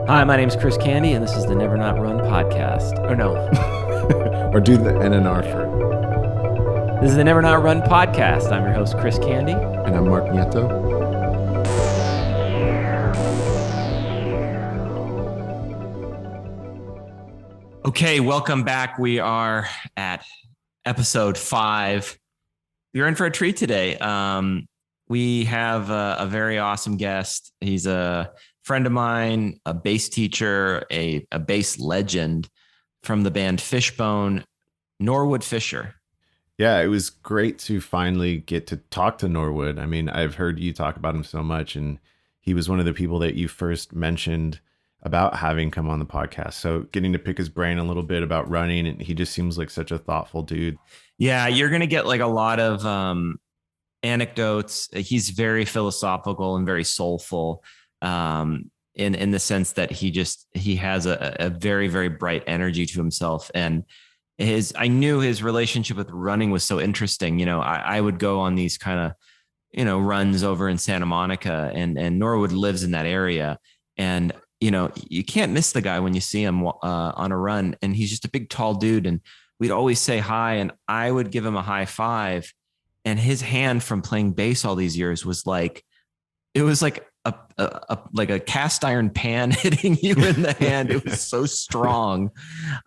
Hi, my name's Chris Candy, and this is the Never Not Run podcast. Or no. Or do the NNR for. This is the Never Not Run podcast. I'm your host, Chris Candy. And I'm Mark Nieto. Okay, welcome back. We are at episode 5. You're in for a treat today. We have a very awesome guest. He's a friend of mine, a bass teacher, a bass legend from the band Fishbone, Norwood Fisher. Yeah, it was great to finally get to talk to Norwood. I mean, I've heard you talk about him so much, and he was one of the people that you first mentioned about having come on the podcast. So getting to pick his brain a little bit about running, and he just seems like such a thoughtful dude. Yeah, you're going to get like a lot of anecdotes. He's very philosophical and very soulful. In the sense that he has a very, very bright energy to himself. And I knew his relationship with running was so interesting. You know, I would go on these kind of, runs over in Santa Monica, and Norwood lives in that area. And, you can't miss the guy when you see him on a run. And he's just a big, tall dude. And we'd always say hi, and I would give him a high five. And his hand from playing bass all these years was like, it was like a cast iron pan hitting you in the hand. It was so strong.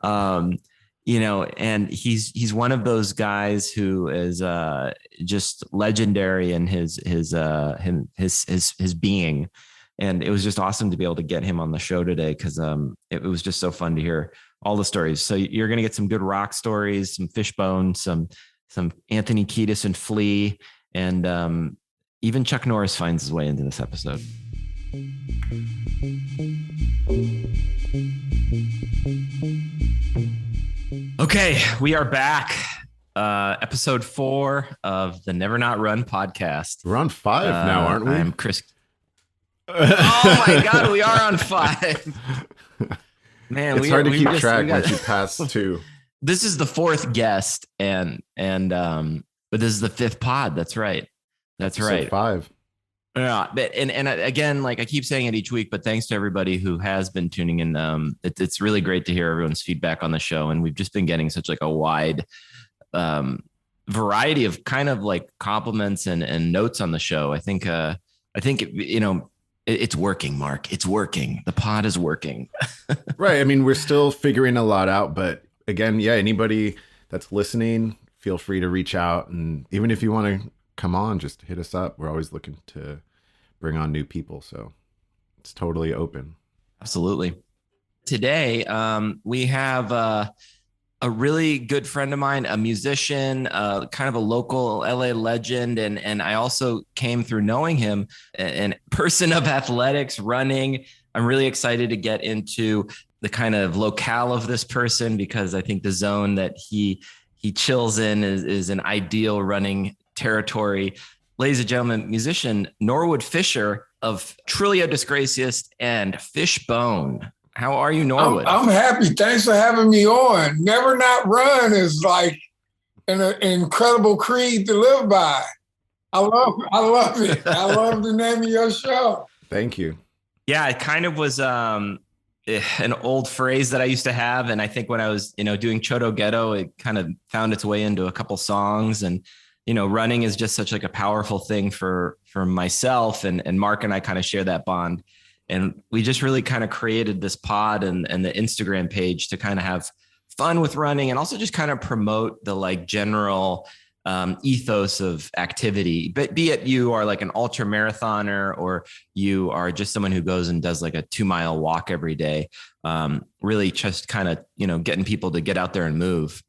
And he's one of those guys who is just legendary in his being. And it was just awesome to be able to get him on the show today, because it was just so fun to hear all the stories. So you're going to get some good rock stories, some Fishbone, some Anthony Kiedis and Flea, and even Chuck Norris finds his way into this episode. Okay, we are back. Episode 4 of the Never Not Run podcast. We're on 5 now, aren't we? I'm Chris. Oh my God, we are on 5. Man, it's hard to keep track once you pass 2. This is the 4th guest, and but this is the 5th pod. That's right. That's right. So 5. Yeah, but and again, like I keep saying it each week, but thanks to everybody who has been tuning in. It's really great to hear everyone's feedback on the show, and we've just been getting such like a wide variety of kind of like compliments and notes on the show. I think it's working, Mark. It's working. The pod is working. Right. I mean, we're still figuring a lot out, but again, yeah, anybody that's listening, feel free to reach out, and even if you want to come on, just hit us up. We're always looking to bring on new people, so it's totally open. Absolutely. Today we have a really good friend of mine, a musician, kind of a local LA legend, and I also came through knowing him, a person of athletics, running. I'm really excited to get into the kind of locale of this person, because I think the zone that he chills in is an ideal running territory. Ladies and gentlemen, musician Norwood Fisher of Trulio Disgracias and Fishbone. How are you, Norwood? I'm happy. Thanks for having me on. Never Not Run is like an incredible creed to live by. I love it. I love the name of your show. Thank you. Yeah, it kind of was an old phrase that I used to have. And I think when I was, doing Choto Ghetto, it kind of found its way into a couple songs. And running is just such like a powerful thing for myself, and Mark and I kind of share that bond. And we just really kind of created this pod and the Instagram page to kind of have fun with running, and also just kind of promote the like general ethos of activity. But be it you are like an ultra marathoner, or you are just someone who goes and does like a 2-mile walk every day, really just kind of, getting people to get out there and move.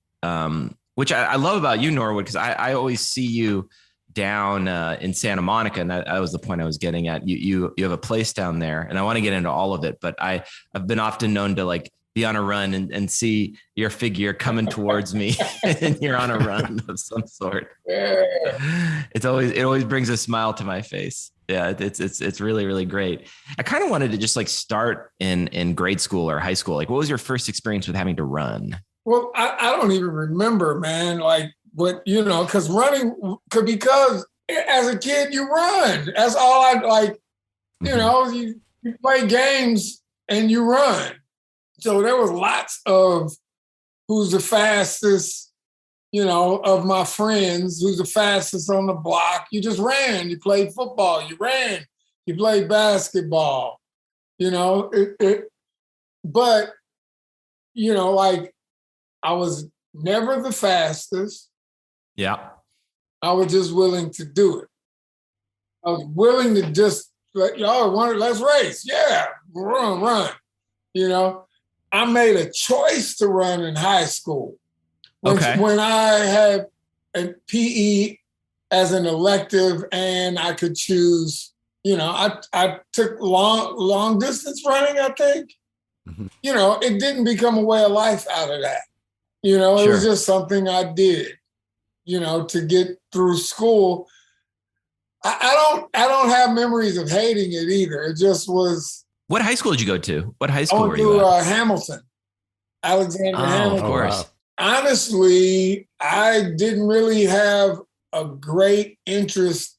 Which I love about you, Norwood, because I always see you down in Santa Monica, and that was the point I was getting at. You have a place down there, and I want to get into all of it, but I've been often known to like be on a run and see your figure coming towards me, and you're on a run of some sort. It always brings a smile to my face. Yeah, it's really, really great. I kind of wanted to just like start in grade school or high school. Like, what was your first experience with having to run? Well, I don't even remember, man. Like, what, because because as a kid, you run. That's all I like, you play games and you run. So there was lots of who's the fastest, of my friends, who's the fastest on the block. You just ran. You played football. You ran. You played basketball. But like I was never the fastest. Yeah. I was just willing to do it. I was willing to just let's race. Yeah, run. I made a choice to run in high school. When I had a PE as an elective and I could choose, I took long distance running, I think. Mm-hmm. It didn't become a way of life out of that. It was just something I did, to get through school. I don't have memories of hating it either. It just was. What high school did you go to? What high school were you at? Hamilton, Alexander Hamilton. Of course. Wow. Honestly, I didn't really have a great interest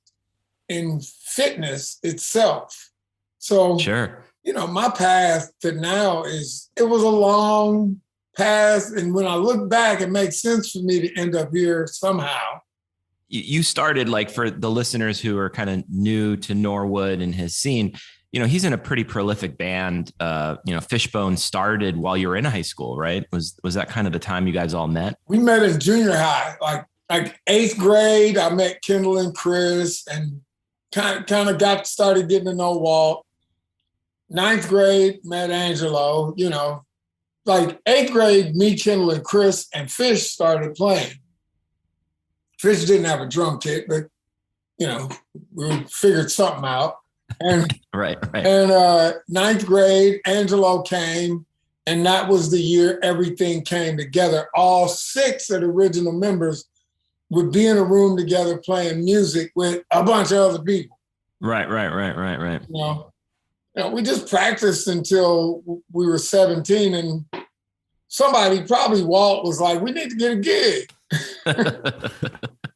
in fitness itself. So, sure. My path to now it was a long path. And when I look back, it makes sense for me to end up here somehow. You started, like, for the listeners who are kind of new to Norwood and his scene, he's in a pretty prolific band. Fishbone started while you were in high school, right? Was that kind of the time you guys all met? We met in junior high, like 8th grade. I met Kendall and Chris and kind of started getting to know Walt. 9th grade, met Angelo, like 8th grade, me, Kendall, and Chris and Fish started playing. Fish didn't have a drum kit, but, we figured something out. And right. And 9th grade, Angelo came, and that was the year everything came together. All 6 of the original members would be in a room together playing music with a bunch of other people. Right. We just practiced until we were 17, and somebody, probably Walt, was like, "We need to get a gig."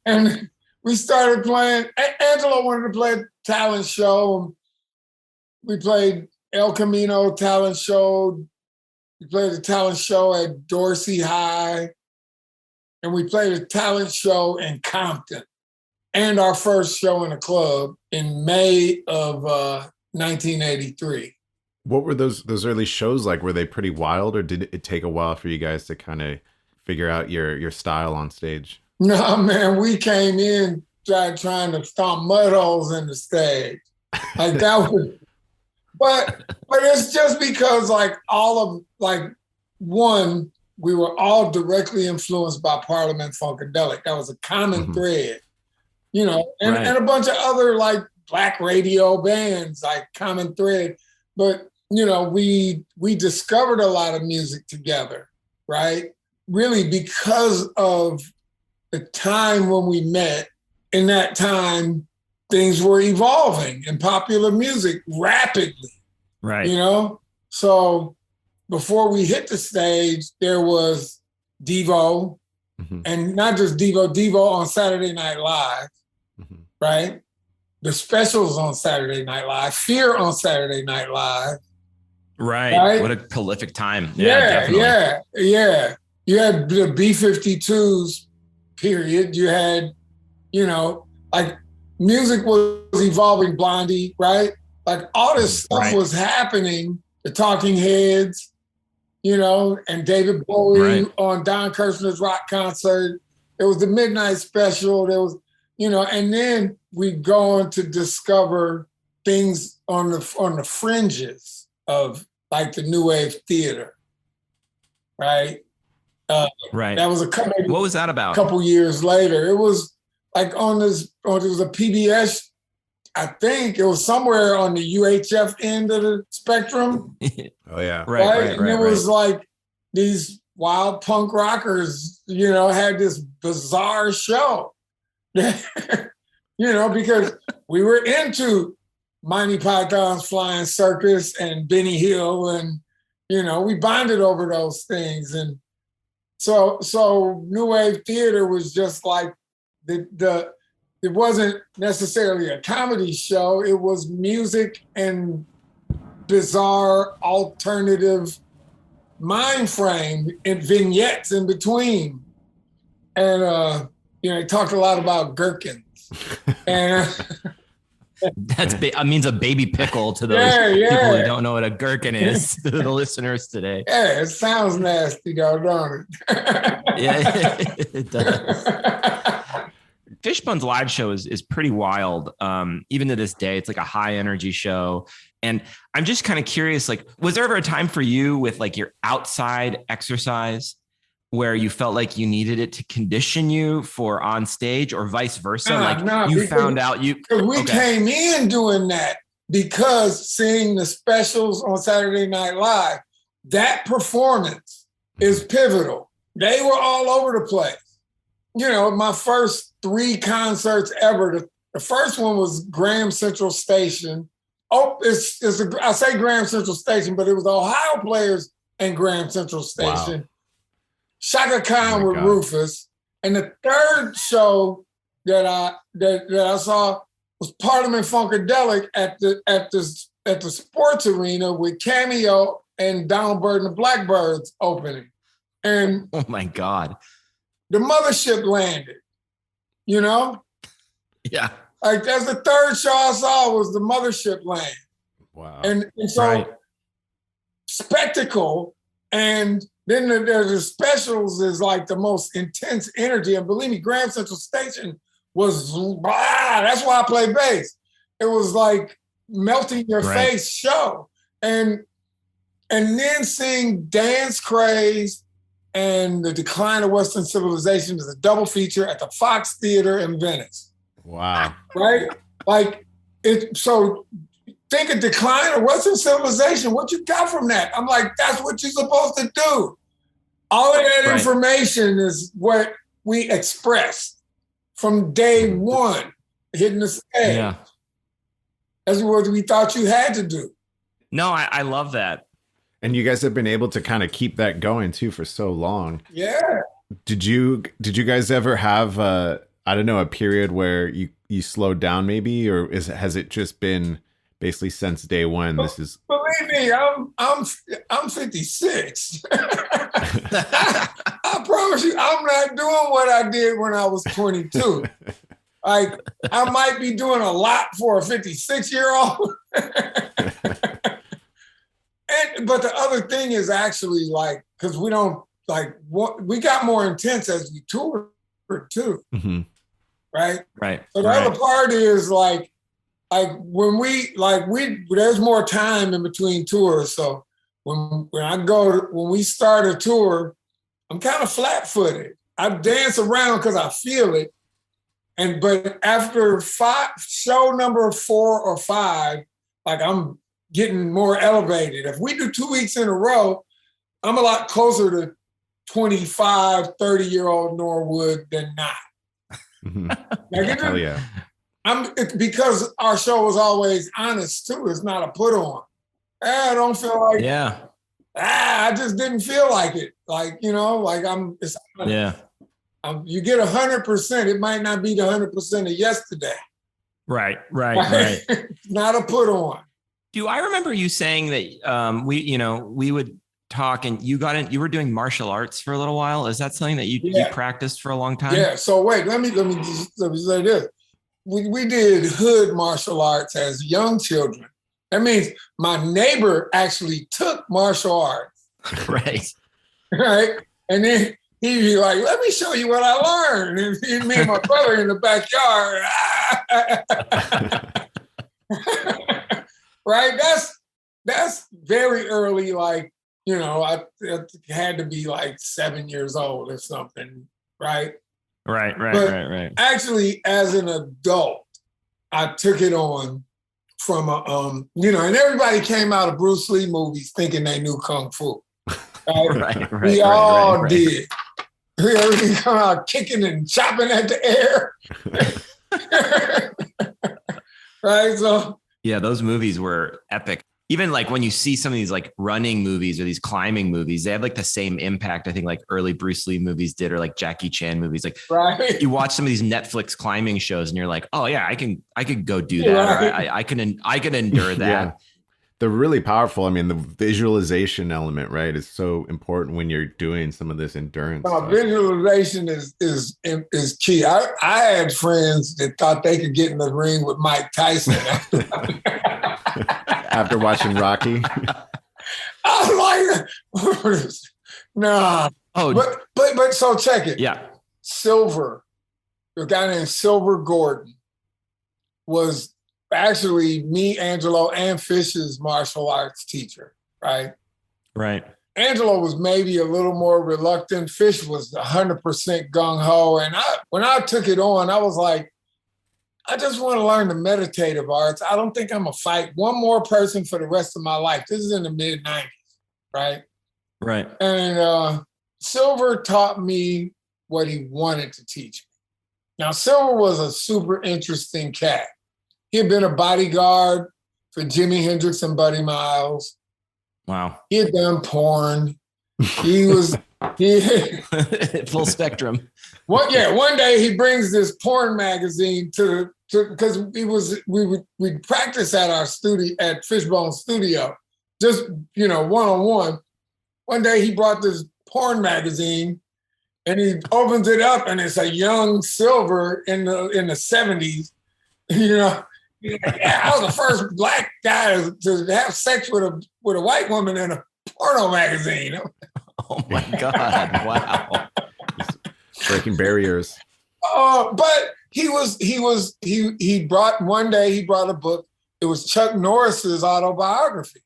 And we started playing. Angelo wanted to play a talent show. We played El Camino talent show. We played a talent show at Dorsey High. And we played a talent show in Compton. And our first show in a club in May of 1983. What were those early shows like? Were they pretty wild, or did it take a while for you guys to kind of figure out your style on stage? No, man, we came in trying to stomp mud holes in the stage. Like that was, but it's just because one, we were all directly influenced by Parliament Funkadelic. That was a common thread, and a bunch of other like black radio bands, like common thread. But, we discovered a lot of music together, right? Really because of the time when we met. In that time, things were evolving in popular music rapidly. Right. So before we hit the stage, there was Devo, and not just Devo on Saturday Night Live, right? The Specials on Saturday Night Live, Fear on Saturday Night Live. Right. What a prolific time. Yeah. You had the B-52s, period. You had, like music was evolving, Blondie, right? Like all this stuff was happening, the Talking Heads, and David Bowie on Don Kirshner's rock concert. It was the Midnight Special. There was, and then we go on to discover things on the fringes of like the New Wave theater, right? That was what was that about? A couple years later. It was like it was a PBS, I think it was somewhere on the UHF end of the spectrum. Oh yeah. Right. And it was like these wild punk rockers, had this bizarre show. Because we were into Monty Python's Flying Circus and Benny Hill, and we bonded over those things. And so New Wave theater was just like it wasn't necessarily a comedy show. It was music and bizarre alternative mind frame and vignettes in between. And, he talked a lot about gherkins. And That means a baby pickle to those people who don't know what a gherkin is, to the listeners today. Yeah, it sounds nasty, though, don't it? Yeah, it does. Fishbone's live show is pretty wild. Even to this day, it's like a high energy show. And I'm just kind of curious, like, was there ever a time for you with like your outside exercise where you felt like you needed it to condition you for on stage, or vice versa? You found out we came in doing that because seeing the specials on Saturday Night Live, that performance is pivotal. They were all over the place. My first 3 concerts ever. The first one was Graham Central Station. Oh, I say Graham Central Station, but it was the Ohio Players and Graham Central Station. Wow. Shaka Khan with Rufus. And the third show that I saw was Parliament Funkadelic at the sports arena with Cameo and Donald Byrd and the Blackbirds opening. And oh my God. The mothership landed, Yeah. Like that's the third show I saw was the mothership land. Wow. And so spectacle, and then the specials is like the most intense energy. And believe me, Grand Central Station was, that's why I play bass. It was like melting your face show. And then seeing Dance Craze and The Decline of Western Civilization is a double feature at the Fox Theater in Venice. Wow. Right? Like, so think of Decline of Western Civilization. What you got from that? I'm like, that's what you're supposed to do. All of that information is what we expressed from day one, hitting the stage. Yeah. That's what we thought you had to do. No, I love that. And you guys have been able to kind of keep that going too for so long. Yeah. Did you guys ever have a period where you slowed down maybe, or has it just been basically since day one? This is, believe me, I'm 56. I promise you, I'm not doing what I did when I was 22. Like, I might be doing a lot for a 56-year-old. But the other thing is actually like, because we don't like we got more intense as we toured too. Mm-hmm. Right. So the right. other part is like when we there's more time in between tours. So when we start a tour, I'm kind of flat-footed. I dance around because I feel it. But after show number 4 or 5, like I'm getting more elevated. If we do 2 weeks in a row, I'm a lot closer to 25, 30-year-old Norwood than not. Mm-hmm. Hell yeah. It's because our show was always honest too. It's not a put on. I don't feel like I just didn't feel like it. Like, it's you get 100%. It might not be the 100% of yesterday. Right. Not a put on. Do I remember you saying that we would talk and you were doing martial arts for a little while? Is that something that you practiced for a long time? Yeah. So wait, let me say this. We did hood martial arts as young children. That means my neighbor actually took martial arts. Right. And then he'd be like, let me show you what I learned. And me and my brother in the backyard. Right? That's very early, like, I had to be like 7 years old or something, right? Right. Actually, as an adult, I took it on from and everybody came out of Bruce Lee movies thinking they knew Kung Fu. Right? We all did. We come out kicking and chopping at the air. Right? So yeah, those movies were epic. Even like when you see some of these like running movies or these climbing movies, they have like the same impact I think like early Bruce Lee movies did, or like Jackie Chan movies. Like you watch some of these Netflix climbing shows and you're like, oh yeah, I could go do that. Right. Or I can endure that. they're really powerful. I mean, the visualization element, right, is so important when you're doing some of this endurance stuff. Visualization is key. I had friends that thought they could get in the ring with Mike Tyson after watching Rocky. I was like, nah. Oh, but so check it. Yeah. Silver, a guy named Silver Gordon, was actually me, Angelo, and Fish's martial arts teacher, right? Right. Angelo was maybe a little more reluctant. Fish was 100% gung-ho. And when I took it on, I was like, I just want to learn the meditative arts. I don't think I'm going to fight one more person for the rest of my life. This is in the mid-90s, right? Right. And Silver taught me what he wanted to teach me. Now, Silver was a super interesting cat. He had been a bodyguard for Jimi Hendrix and Buddy Miles. Wow. He had done porn. He was full spectrum. One day he brings this porn magazine because we'd practice at our studio at Fishbone Studio, just one-on-one. One day he brought this porn magazine and he opens it up and it's a young Silver in the 70s, I was the first black guy to have sex with a white woman in a porno magazine. Oh my God! Wow, breaking barriers. But he brought a book. It was Chuck Norris's autobiography.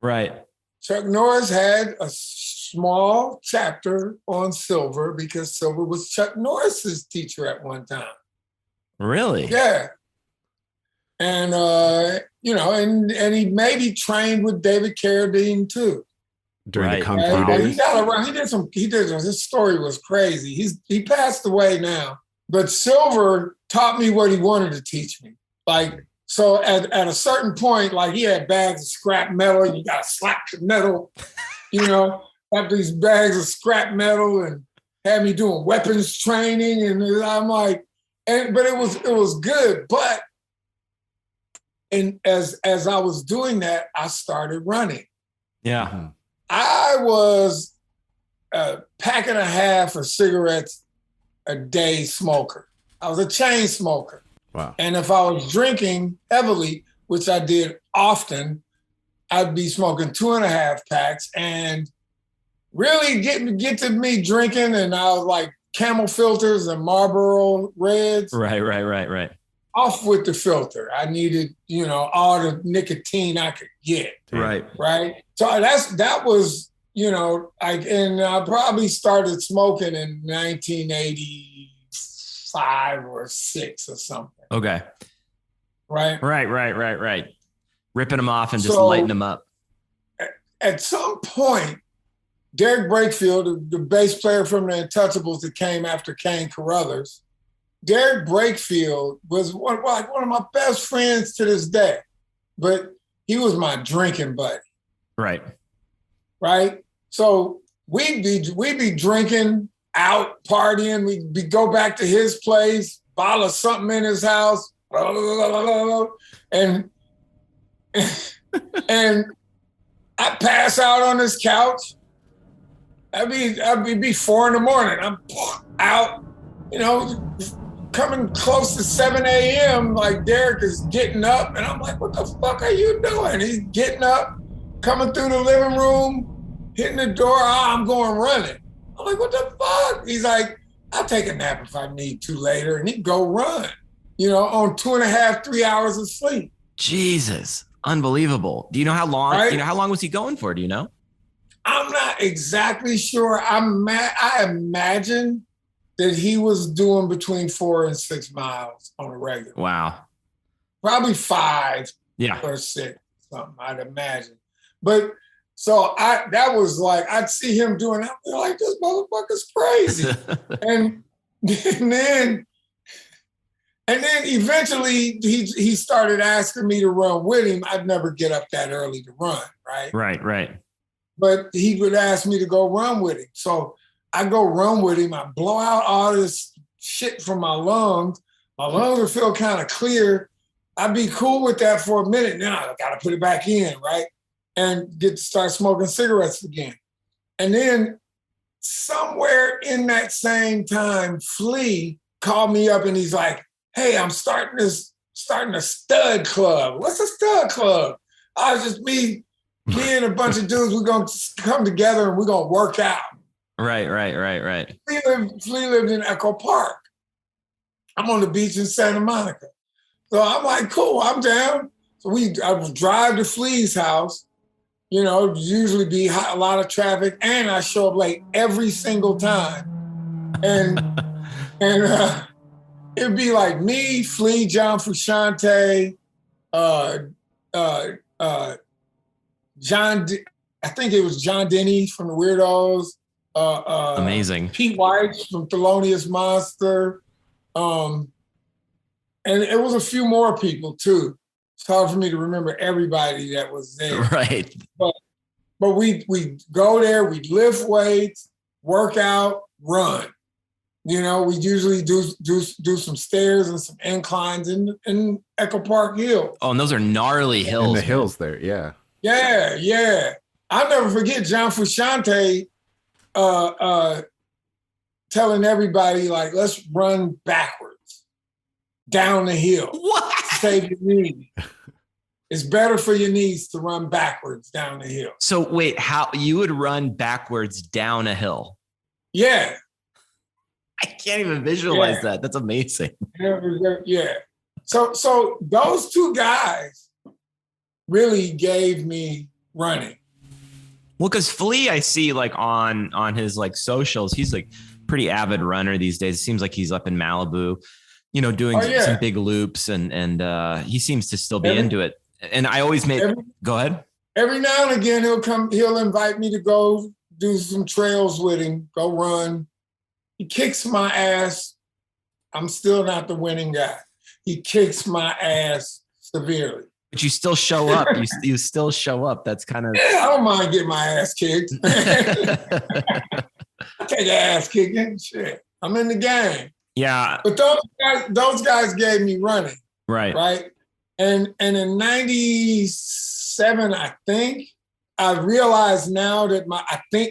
Right. Chuck Norris had a small chapter on Silver because Silver was Chuck Norris's teacher at one time. Really? Yeah. And and he maybe trained with David Carradine too during the Kung Fu days. He got around. His story was crazy. He passed away now, but Silver taught me what he wanted to teach me. Like, so at a certain point, like he had bags of scrap metal. And you got to slap the metal, have these bags of scrap metal, and had me doing weapons training. And I'm like, but it was good, but. And as I was doing that, I started running. Yeah. I was a pack and a half of cigarettes a day smoker. I was a chain smoker. Wow. And if I was drinking heavily, which I did often, I'd be smoking 2.5 packs. And really get to me drinking, and I was like Camel filters and Marlboro Reds. Right. Off with the filter. I needed, all the nicotine I could get. Right. So that was, and I probably started smoking in 1985 or 6 or something. Okay. Right. Ripping them off and just lighting them up. At some point, Derek Brakefield, the bass player from the Untouchables that came after Kane Carruthers, Derek Brakefield was one of my best friends to this day, but he was my drinking buddy. Right. So we'd be drinking out, partying. We'd go back to his place, bottle of something in his house, and I'd pass out on his couch. I'd be 4 a.m. I'm out, coming close to 7 a.m., like Derek is getting up, and I'm like, what the fuck are you doing? He's getting up, coming through the living room, hitting the door, I'm going running. I'm like, what the fuck? He's like, I'll take a nap if I need to later, and he'd go run, on 2.5, 3 hours of sleep. Jesus, unbelievable. Do you know how long, how long was he going for? Do you know? I'm not exactly sure. I imagine that he was doing between 4 and 6 miles on a regular. Wow. Probably 5 or 6, something, I'd imagine. But so that was like, I'd see him doing that. I'd be like, this motherfucker's crazy. and then eventually he started asking me to run with him. I'd never get up that early to run, right? Right. But he would ask me to go run with him. So I go run with him. I blow out all this shit from my lungs. My lungs would feel kind of clear. I'd be cool with that for a minute. Now I got to put it back in, right? and get to start smoking cigarettes again. And then somewhere in that same time, Flea called me up and he's like, hey, I'm starting a stud club. What's a stud club? I was just me and a bunch of dudes, we're going to come together and we're going to work out. Right. Flea lived in Echo Park. I'm on the beach in Santa Monica. So I'm like, cool, I'm down. So I would drive to Flea's house, you know, usually be a lot of traffic, and I show up late every single time. And it'd be like me, Flea, John Frusciante, I think it was John Denny from the Weirdos. Amazing. Pete White from Thelonious Monster. And it was a few more people too. It's hard for me to remember everybody that was there. Right. But we go there, we lift weights, work out, run. You know, we usually do some stairs and some inclines in Echo Park Hill. Oh, and those are gnarly hills. In the hills there, yeah. Yeah. I'll never forget John Frusciante telling everybody, like, let's run backwards down the hill. What? Save your knees. It's better for your knees to run backwards down the hill. So wait, how you would run backwards down a hill? Yeah. I can't even visualize that. That's amazing. Yeah. So those two guys really gave me running. Well, because Flea, I see like on his like socials, he's like pretty avid runner these days. It seems like he's up in Malibu, you know, doing some big loops, and he seems to still be into it. And I always go ahead. Every now and again, he'll invite me to go do some trails with him, go run. He kicks my ass. I'm still not the winning guy. He kicks my ass severely. But you still show up. You still show up. That's kind of. Yeah, I don't mind getting my ass kicked. I take ass kicking. Shit, I'm in the game. Yeah. But those guys gave me running. Right. And in '97, I think, I realized now that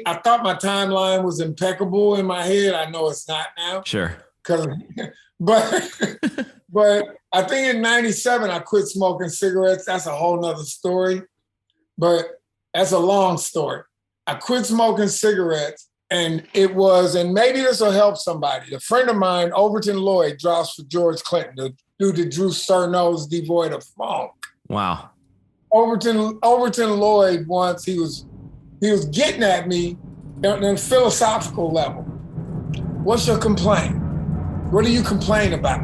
I thought my timeline was impeccable in my head. I know it's not now. Sure. But I think in '97 I quit smoking cigarettes. That's a whole nother story. But that's a long story. I quit smoking cigarettes, and maybe this will help somebody. A friend of mine, Overton Lloyd, draws for George Clinton, the dude that drew Sir Nose Devoid of Funk. Wow. Overton Lloyd once, he was getting at me on a philosophical level. What's your complaint? What do you complain about?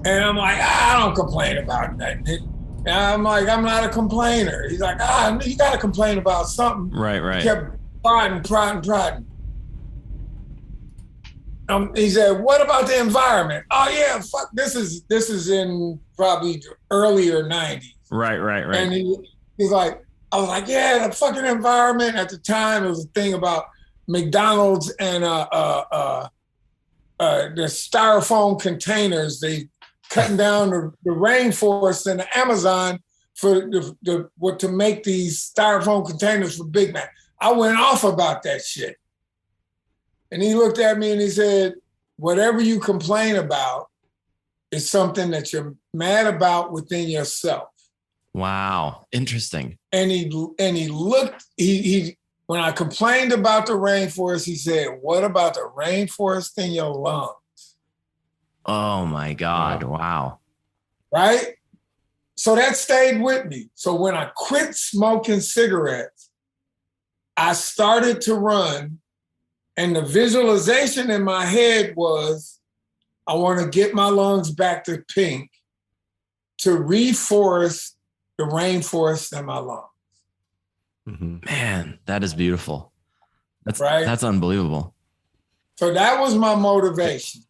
And I'm like, I don't complain about nothing. And I'm like, I'm not a complainer. He's like, you got to complain about something. Right. He kept prodding. He said, what about the environment? Oh yeah, fuck, this is in probably earlier 90s. Right. And he's like, I was like, yeah, the fucking environment. At the time, it was a thing about McDonald's and the styrofoam containers. They cutting down the rainforest in the Amazon to make these styrofoam containers for Big Mac. I went off about that shit. And he looked at me and he said, whatever you complain about is something that you're mad about within yourself. Wow. Interesting. And he looked, when I complained about the rainforest, he said, what about the rainforest in your lungs? Oh my God. Wow. Right? So that stayed with me. So when I quit smoking cigarettes, I started to run, and the visualization in my head was, I want to get my lungs back to pink to reforest the rainforest in my lungs. Mm-hmm. Man, that is beautiful. That's unbelievable. So that was my motivation.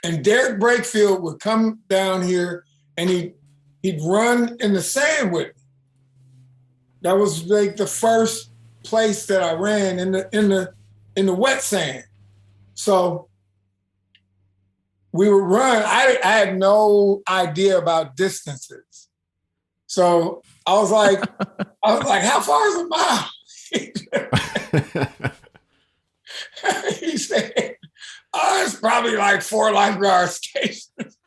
And Derek Brakefield would come down here and he'd run in the sand with me. That was like the first place that I ran in the wet sand. So we would run. I had no idea about distances. So I was like, how far is a mile? He said, oh, it's probably like 4 lifeguard stations.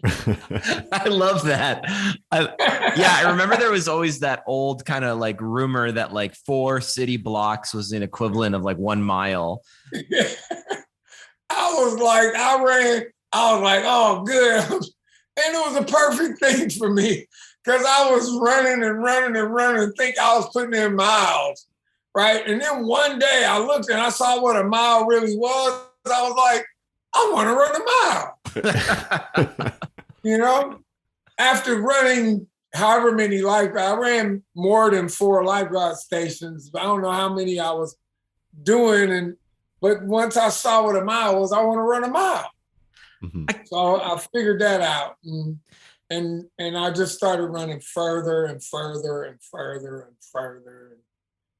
I love that. I remember there was always that old kind of like rumor that like 4 city blocks was an equivalent of like 1 mile. I was like, oh, good. And it was a perfect thing for me because I was running and think I was putting in miles, right? And then one day I looked and I saw what a mile really was. I was like, I want to run a mile. After running however many lifeguards, I ran more than 4 lifeguard stations. I don't know how many I was doing. But once I saw what a mile was, I want to run a mile. Mm-hmm. So I figured that out. And I just started running further and further and further and further.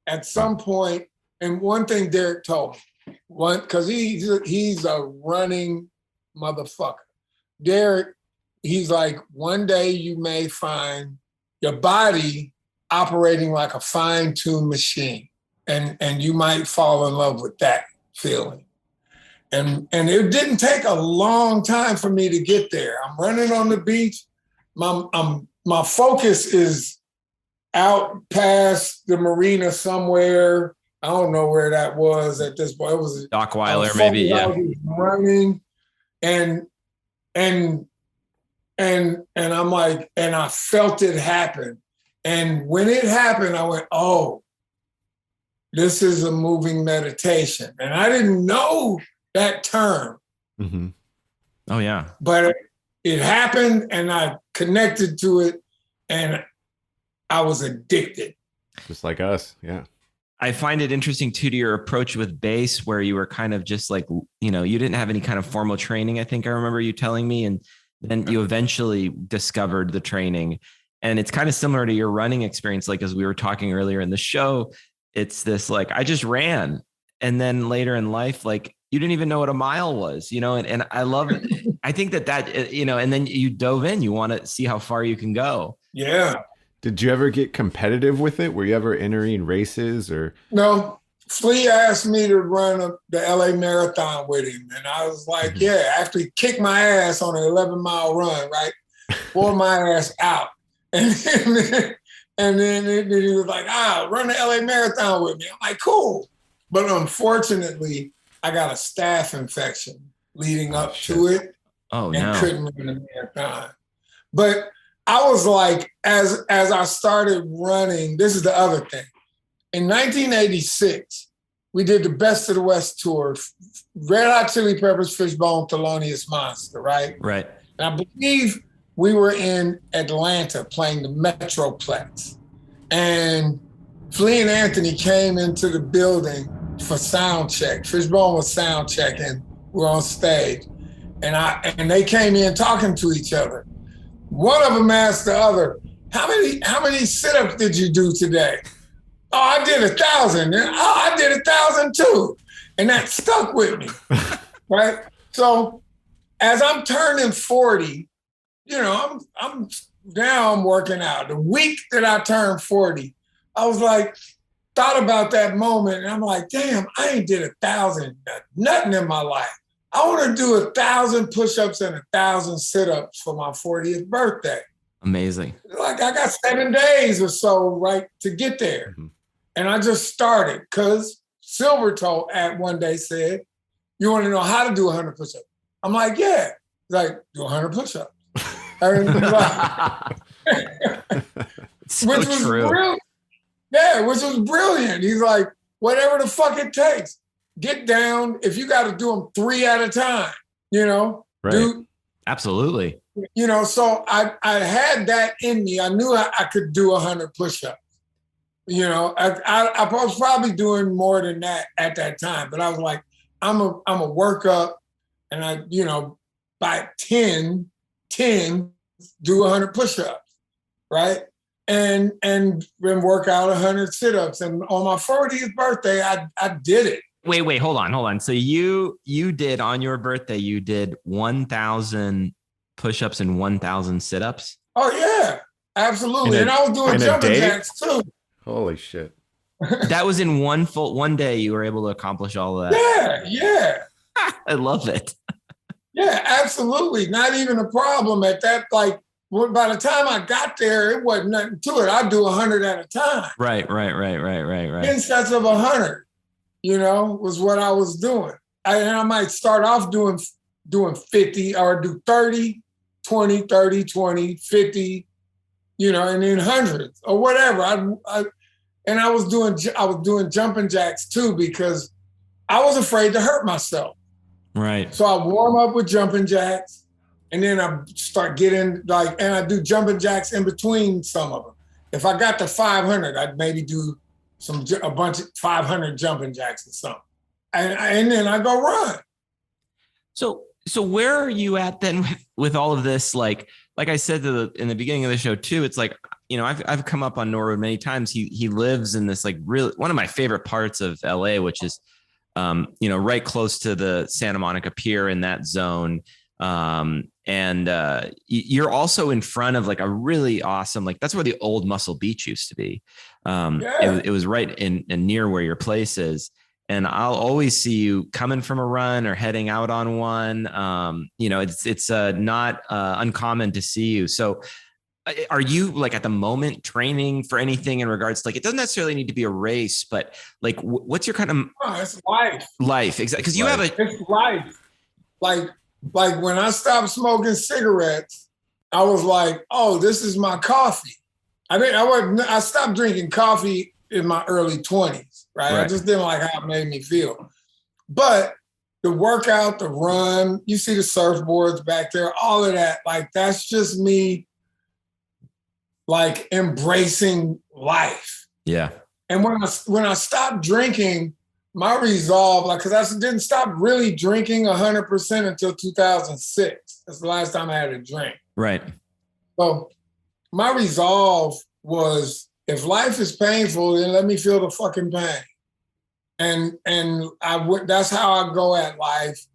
At some point, and one thing Derek told me, because he's a running motherfucker. Derek, he's like, one day you may find your body operating like a fine-tuned machine, and you might fall in love with that feeling. And it didn't take a long time for me to get there. I'm running on the beach. My focus is out past the marina somewhere. I don't know where that was at this point. It was Dockweiler, maybe. Yeah. Running, and I'm like, and I felt it happen. And when it happened, I went, oh, this is a moving meditation. And I didn't know that term. Mm-hmm. Oh, yeah. But it happened and I connected to it and I was addicted. Just like us. Yeah. I find it interesting too, to your approach with bass, where you were kind of just like, you didn't have any kind of formal training. I think I remember you telling me, and then you eventually discovered the training. And it's kind of similar to your running experience. Like, as we were talking earlier in the show, it's this, like, I just ran. And then later in life, like, you didn't even know what a mile was, and I love it. I think that, and then you dove in, you want to see how far you can go. Yeah. Did you ever get competitive with it? Were you ever entering races or? No. Flea asked me to run the LA Marathon with him. And I was like, mm-hmm. Yeah, after he kicked my ass on an 11-mile run, right? Wore my ass out. And then he was like, run the LA Marathon with me. I'm like, cool. But unfortunately, I got a staph infection leading up to it. Oh, and no. couldn't run the marathon. But I was like, as I started running, this is the other thing. In 1986, we did the Best of the West tour, Red Hot Chili Peppers, Fishbone, Thelonious Monster, right? Right. And I believe we were in Atlanta playing the Metroplex. And Flea and Anthony came into the building for sound check. Fishbone was sound checking. We're on stage. And they came in talking to each other. One of them asked the other, how many sit-ups did you do today? Oh, I did 1,000. And, I did 1,000 too. And that stuck with me, right? So as I'm turning 40, I'm working out. The week that I turned 40, I was like, thought about that moment, and I'm like, damn, I ain't did 1,000, nothing in my life. I want to do 1,000 push-ups and 1,000 sit-ups for my 40th birthday. Amazing. Like, I got 7 days or so, right, to get there. Mm-hmm. And I just started because Silver one day said, you want to know how to do 100 push-ups? I'm like, yeah. He's like, do 100 push-ups. So which was true. Brilliant. Yeah, which was brilliant. He's like, whatever the fuck it takes, get down. If you got to do them 3 at a time, Right. Absolutely. So I had that in me. I knew I could do 100 push-ups. I was probably doing more than that at that time, but I was like, I'm a work up, and I, by 10, do 100 push-ups, right? And then work out 100 sit-ups. And on my 40th birthday, I did it. Wait, hold on. So you did, on your birthday, you did 1,000 push-ups and 1,000 sit-ups? Oh, yeah. absolutely. And I was doing jumping jacks too. Holy shit. That was in one day you were able to accomplish all of that. Yeah. I love it. Yeah, absolutely. Not even a problem at that. Like, by the time I got there, it wasn't nothing to it. I'd do 100 at a time. Right. 10 sets of 100, was what I was doing. And I might start off doing 50 or do 30, 20, 30, 20, 50, and then hundreds or whatever. And I was doing jumping jacks too, because I was afraid to hurt myself. Right. So I warm up with jumping jacks, and then I start getting and I do jumping jacks in between some of them. If I got to 500, I'd maybe do a bunch of 500 jumping jacks or something. And then I go run. So where are you at then with all of this? Like I said in the beginning of the show too, it's like, I've come up on Norwood many times. He lives in this like really one of my favorite parts of LA, which is, right close to the Santa Monica Pier in that zone. And you're also in front of like a really awesome, like that's where the old Muscle Beach used to be. It was right in near where your place is. And I'll always see you coming from a run or heading out on one. It's not uncommon to see you. So are you like at the moment training for anything in regards to like, it doesn't necessarily need to be a race, but like, what's your kind of it's life. Life. Exactly. Because it's life. Like when I stopped smoking cigarettes, I was like, oh, this is my coffee. I stopped drinking coffee in my early 20s, right? I just didn't like how it made me feel. But the workout, the run, you see the surfboards back there, all of that, like that's just me like embracing life. Yeah. And when I stopped drinking, my resolve, like, because I didn't stop really drinking 100% until 2006. That's the last time I had a drink. Right. So my resolve was, if life is painful, then let me feel the fucking pain. And that's how I go at life.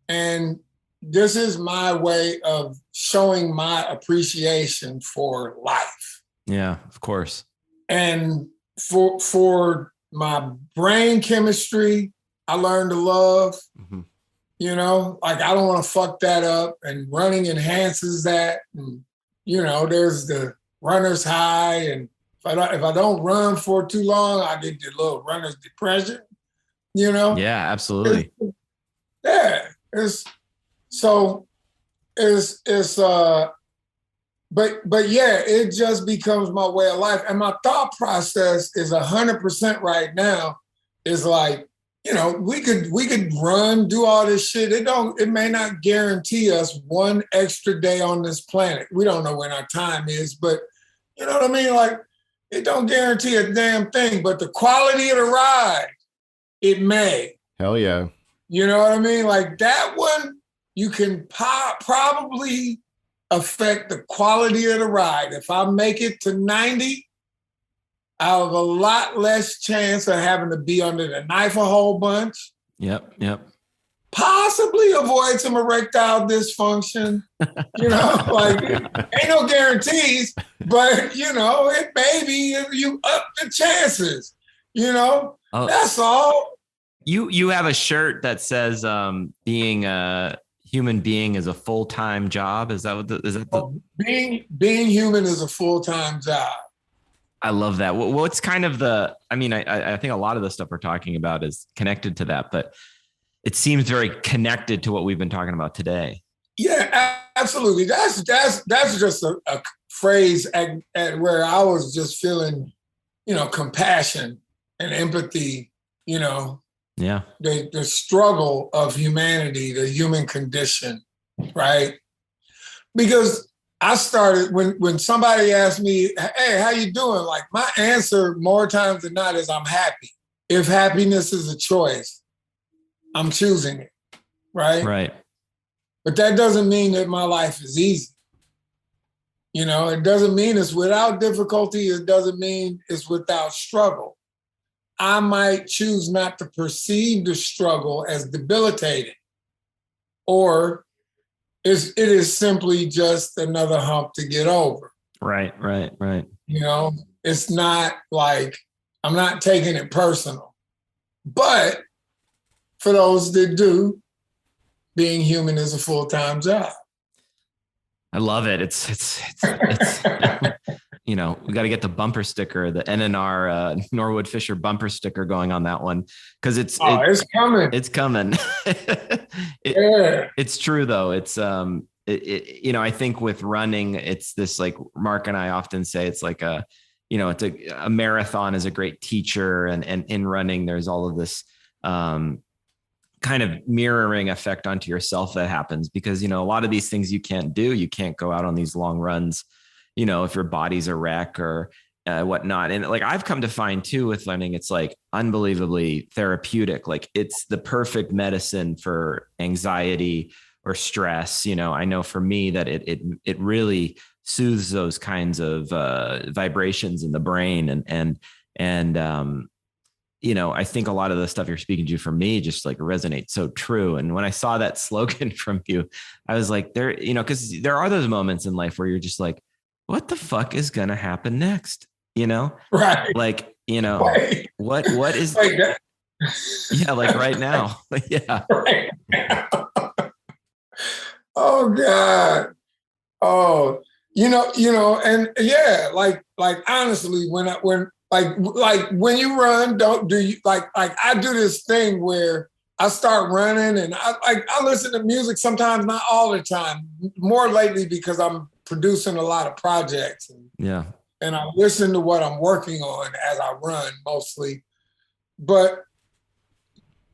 And this is my way of showing my appreciation for life. Yeah, of course. And for my brain chemistry, I learned to love. Mm-hmm. Like I don't want to fuck that up. And running enhances that. And, there's the runner's high. And if I don't run for too long, I get the little runner's depression. Yeah, absolutely. But yeah, it just becomes my way of life. And my thought process is 100% right now is like, we could run, do all this shit. It may not guarantee us one extra day on this planet. We don't know when our time is, but you know what I mean? Like, it don't guarantee a damn thing, but the quality of the ride, it may. Hell yeah. You know what I mean? Like that one, you can probably affect the quality of the ride. If I make it to 90, I have a lot less chance of having to be under the knife a whole bunch. Yep. Possibly avoid some erectile dysfunction. Like ain't no guarantees, but it may be if you up the chances. That's all. You have a shirt that says being a human being is a full-time job. Is that being human is a full-time job? I love that. What's kind of I think a lot of the stuff we're talking about is connected to that, but it seems very connected to what we've been talking about today. Yeah, absolutely. That's just a phrase at where I was just feeling, compassion and empathy, Yeah. The struggle of humanity, the human condition, right? Because I started when somebody asked me, hey, how you doing? Like my answer more times than not is I'm happy. If happiness is a choice, I'm choosing it, right? Right. But that doesn't mean that my life is easy. It doesn't mean it's without difficulty. It doesn't mean it's without struggle. I might choose not to perceive the struggle as debilitating, or it is simply just another hump to get over. Right. You know, it's not like I'm not taking it personal. But for those that do, being human is a full-time job. I love it. It's you know, we got to get the bumper sticker, the NNR Norwood Fisher bumper sticker going on that one, because it's coming. It's coming. Yeah. It's true though. It's you know, I think with running, it's this, like Mark and I often say, it's like a, you know, it's a marathon is a great teacher, and in running, there's all of this kind of mirroring effect onto yourself that happens, because, you know, a lot of these things you can't do. You can't go out on these long runs, you know, if your body's a wreck or whatnot. And like, I've come to find too with running, it's like unbelievably therapeutic. Like, it's the perfect medicine for anxiety or stress. You know, I know for me that it really soothes those kinds of vibrations in the brain, and you know, I think a lot of the stuff you're speaking to for me just like resonates so true. And when I saw that slogan from you, I was like, there, you know, because there are those moments in life where you're just like, what the fuck is going to happen next? You know, right? Like, you know, what is like that? Yeah, like right now. Yeah. Right now. Oh God. Oh, you know, and yeah, like honestly, when when you run, don't do you like I do this thing where I start running and I listen to music sometimes, not all the time, more lately because I'm producing a lot of projects, and I listen to what I'm working on as I run mostly,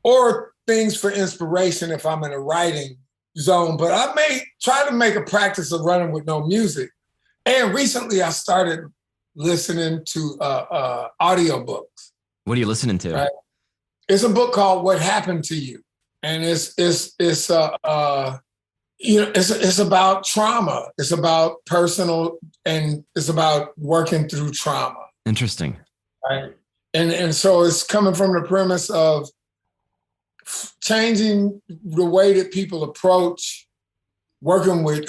or things for inspiration if I'm in a writing zone. But I may try to make a practice of running with no music. And recently I started listening to audiobooks. What are you listening to? Right? It's a book called What Happened to You. And it's about trauma. It's about personal, and it's about working through trauma. Interesting. Right. And so it's coming from the premise of changing the way that people approach working with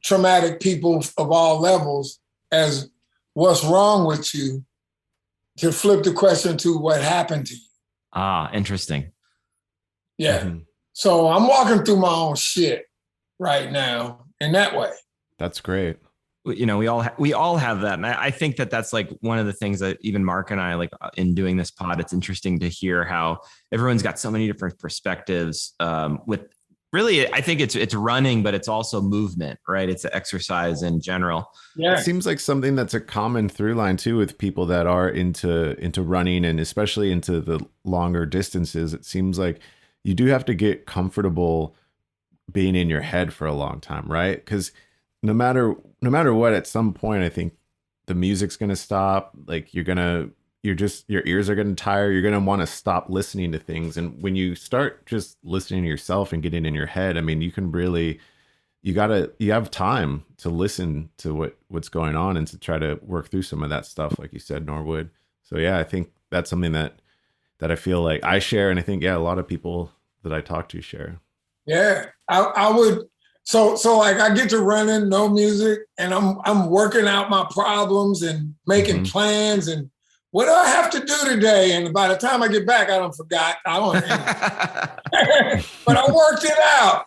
traumatic people of all levels as what's wrong with you, to flip the question to what happened to you. Ah, interesting. Yeah. Mm-hmm. So I'm walking through my own shit right now in that way. That's great. You know, we all have that. And I think that that's like one of the things that even Mark and I, like in doing this pod, it's interesting to hear how everyone's got so many different perspectives with really, I think it's running, but it's also movement, right? It's exercise in general. Yeah. It seems like something that's a common through line too with people that are into running, and especially into the longer distances. It seems like you do have to get comfortable being in your head for a long time, right? Because no matter what, at some point, I think the music's going to stop. Like your ears are going to tire. You're going to want to stop listening to things. And when you start just listening to yourself and getting in your head, I mean, you can really, you have time to listen to what's going on and to try to work through some of that stuff, like you said, Norwood. So yeah, I think that's something that I feel like I share. And I think, yeah, a lot of people that I talk to share. Yeah, I would. So like I get to running, no music, and I'm working out my problems and making plans and what do I have to do today? And by the time I get back, I don't forgot. I don't, but I worked it out.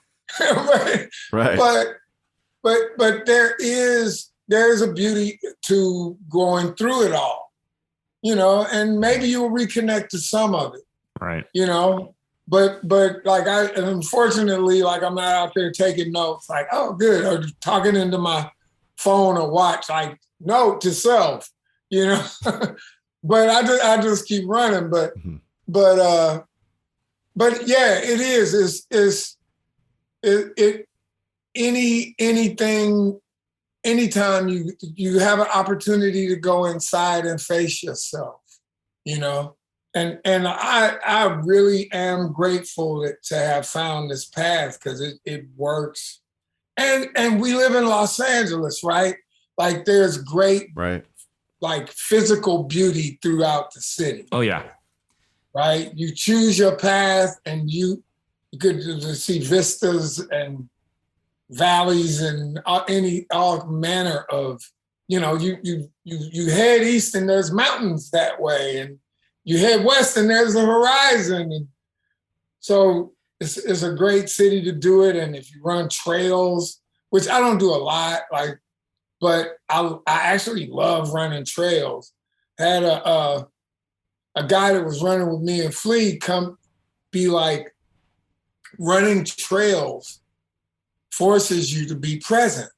Right. But there is a beauty to going through it all, you know, and maybe you will reconnect to some of it. Right. You know. But like unfortunately, like I'm not out there taking notes like, oh, good, or talking into my phone or watch, like note to self, you know. But I just keep running. But yeah, it is. Anytime you have an opportunity to go inside and face yourself, you know. And I really am grateful to have found this path, because it works. And we live in Los Angeles, right? Like there's great, right, like physical beauty throughout the city. Oh yeah. Right? You choose your path and you get to see vistas and valleys and all manner of, you head east and there's mountains that way, and you head west and there's the horizon. And so it's a great city to do it. And if you run trails, which I don't do a lot, but I actually love running trails. Had a guy that was running with me in Fleet come be like, running trails forces you to be present.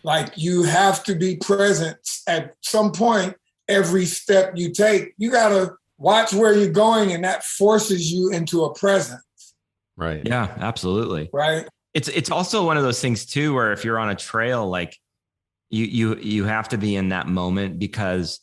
Like you have to be present at some point. Every step you take, you got to watch where you're going, and that forces you into a presence. Right. Yeah, absolutely. Right. It's also one of those things too, where if you're on a trail, like you have to be in that moment, because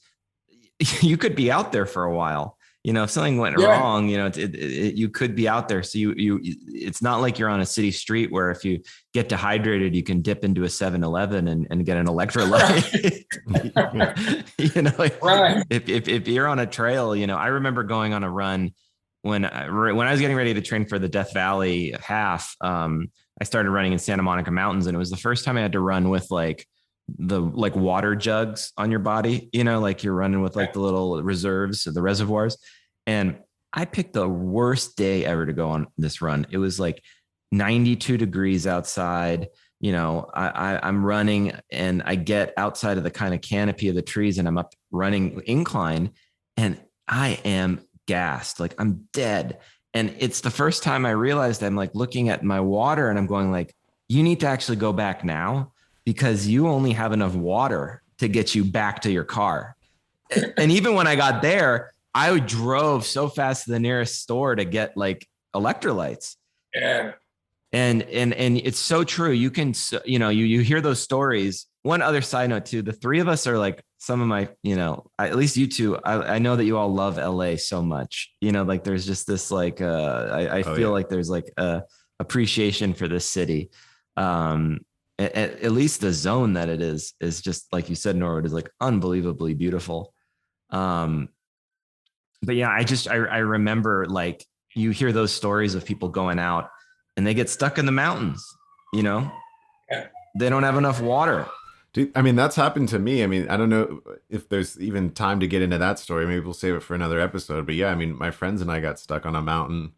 you could be out there for a while. If something went wrong, you could be out there. So it's not like you're on a city street where if you get dehydrated, you can dip into a 7-Eleven and get an electrolyte. Right. If you're on a trail, I remember going on a run when I was getting ready to train for the Death Valley half. I started running in Santa Monica Mountains, and it was the first time I had to run with the water jugs on your body, like you're running with the little reserves, the reservoirs. And I picked the worst day ever to go on this run. It was 92 degrees outside. I'm running, and I get outside of the kind of canopy of the trees, and I'm up running incline, and I am gassed. I'm dead. And it's the first time I realized I'm looking at my water, and I'm going you need to actually go back now, because you only have enough water to get you back to your car. And even when I got there, I drove so fast to the nearest store to get electrolytes. Yeah. And it's so true. You can, you hear those stories. One other side note too, the three of us are some of my, at least you two, I know that you all love LA so much, there's just this I feel like there's a appreciation for this city. At least the zone that it is just like you said, Norwood, is unbelievably beautiful. But yeah, I remember you hear those stories of people going out and they get stuck in the mountains, Yeah. They don't have enough water. Dude, I mean, that's happened to me. I mean, I don't know if there's even time to get into that story. Maybe we'll save it for another episode. But yeah, I mean, my friends and I got stuck on a mountain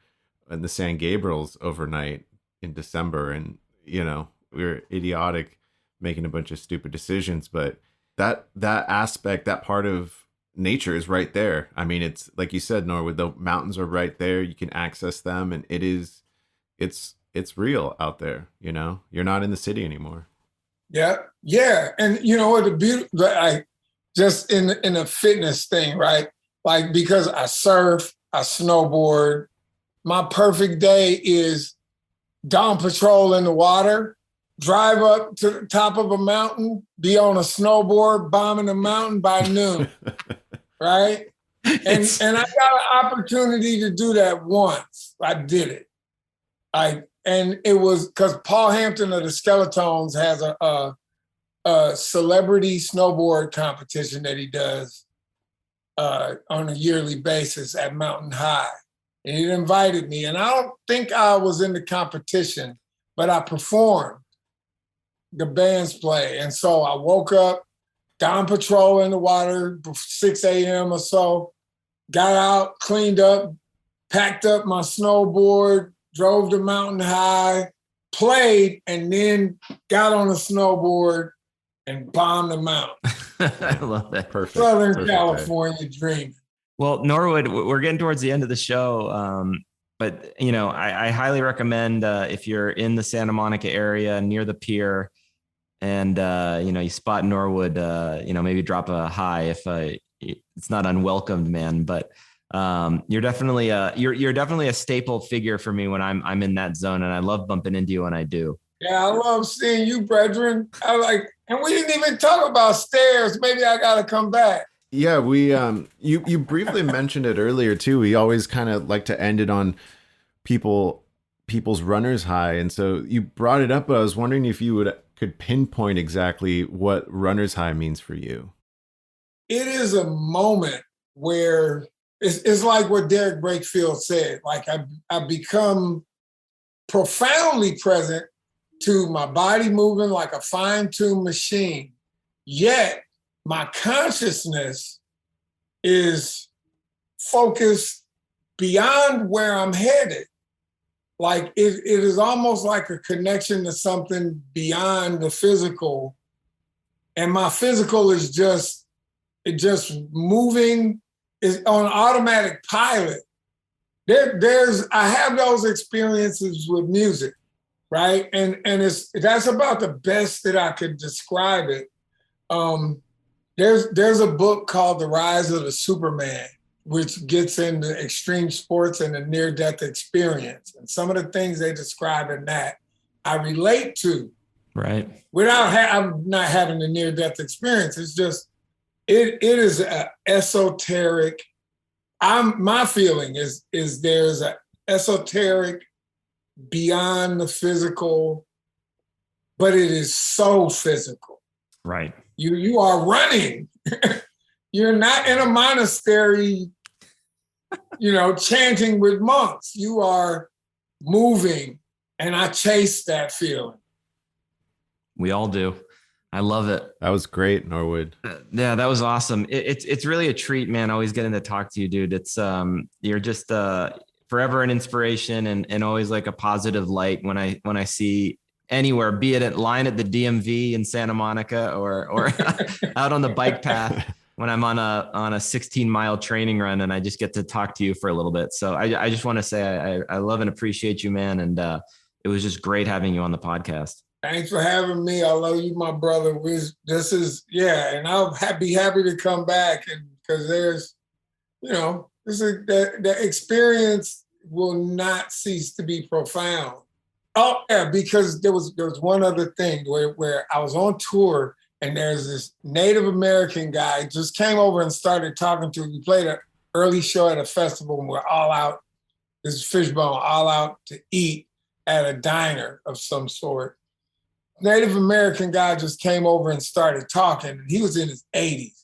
in the San Gabriels overnight in December, and we were idiotic, making a bunch of stupid decisions. But that aspect, that part of nature is right there. I mean, it's like you said, Norwood, the mountains are right there. You can access them, and it's real out there. You're not in the city anymore. Yeah. And what the beauty, just in a fitness thing, right? Because I surf, I snowboard, my perfect day is dawn patrol in the water, drive up to the top of a mountain, be on a snowboard, bombing the mountain by noon, right? And I got an opportunity to do that once. I did it. And it was because Paul Hampton of the Skeletones has a celebrity snowboard competition that he does on a yearly basis at Mountain High. And he invited me. And I don't think I was in the competition, but I performed the band's play. And so I woke up, dawn patrol in the water, 6 a.m. or so, got out, cleaned up, packed up my snowboard, drove to Mountain High, played, and then got on a snowboard and bombed the mountain. I love that. Perfect. Southern California dream. Well, Norwood, we're getting towards the end of the show. But, I highly recommend if you're in the Santa Monica area near the pier and, you spot Norwood, maybe drop a hi if it's not unwelcomed, man. But you're definitely a staple figure for me when I'm in that zone, and I love bumping into you when I do. Yeah, I love seeing you, brethren. And we didn't even talk about stairs. Maybe I got to come back. Yeah, we you briefly mentioned it earlier too. We always kind of like to end it on people's runner's high, and so you brought it up. But I was wondering if you could pinpoint exactly what runner's high means for you. It is a moment where it's like what Derek Brakefield said. I become profoundly present to my body moving like a fine-tuned machine. Yet my consciousness is focused beyond where I'm headed. Like it is almost like a connection to something beyond the physical. And my physical is just moving, is on automatic pilot. I have those experiences with music, right? And that's about the best that I could describe it. There's a book called The Rise of the Superman, which gets into extreme sports and the near-death experience. And some of the things they describe in that, I relate to. Right. Without I'm not having the near-death experience. It's just, it is an esoteric, my feeling is there's an esoteric beyond the physical, but it is so physical. Right. You are running. You're not in a monastery, chanting with monks. You are moving, and I chase that feeling. We all do. I love it. That was great, Norwood. Yeah, that was awesome. It's really a treat, man. Always getting to talk to you, dude. It's you're just forever an inspiration and always like a positive light when I see anywhere, be it at line at the DMV in Santa Monica or out on the bike path when I'm on a 16-mile training run, and I just get to talk to you for a little bit. So I just want to say I love and appreciate you, man. And it was just great having you on the podcast. Thanks for having me. I love you, my brother. And I'll be happy to come back, and because there's, the experience will not cease to be profound. Oh yeah, because there was one other thing where I was on tour, and there's this Native American guy just came over and started talking to me. We played an early show at a festival, and we're all out. This is Fishbone, all out to eat at a diner of some sort. Native American guy just came over and started talking. He was in his 80s,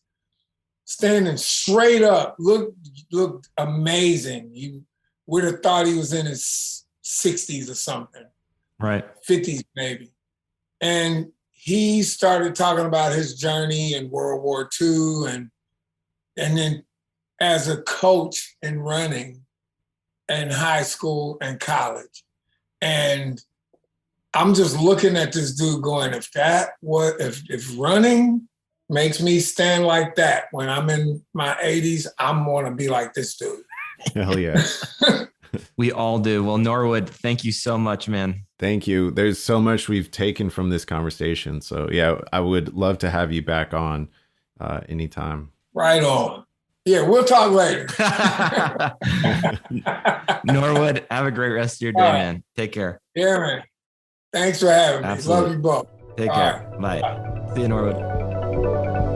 standing straight up, looked amazing. You would have thought he was in his 60s or something. Right. 50s maybe. And he started talking about his journey in World War II and then as a coach in running in high school and college. And I'm just looking at this dude going, if running makes me stand like that when I'm in my 80s, I'm going to be like this dude. Hell yeah. We all do. Well, Norwood, thank you so much, man. Thank you. There's so much we've taken from this conversation. So yeah, I would love to have you back on anytime. Right on. Yeah, we'll talk later. Norwood, have a great rest of your day, man. Take care. Yeah, man. Thanks for having me. Absolutely. Love you both. Take care. Right. Bye. See you, Norwood.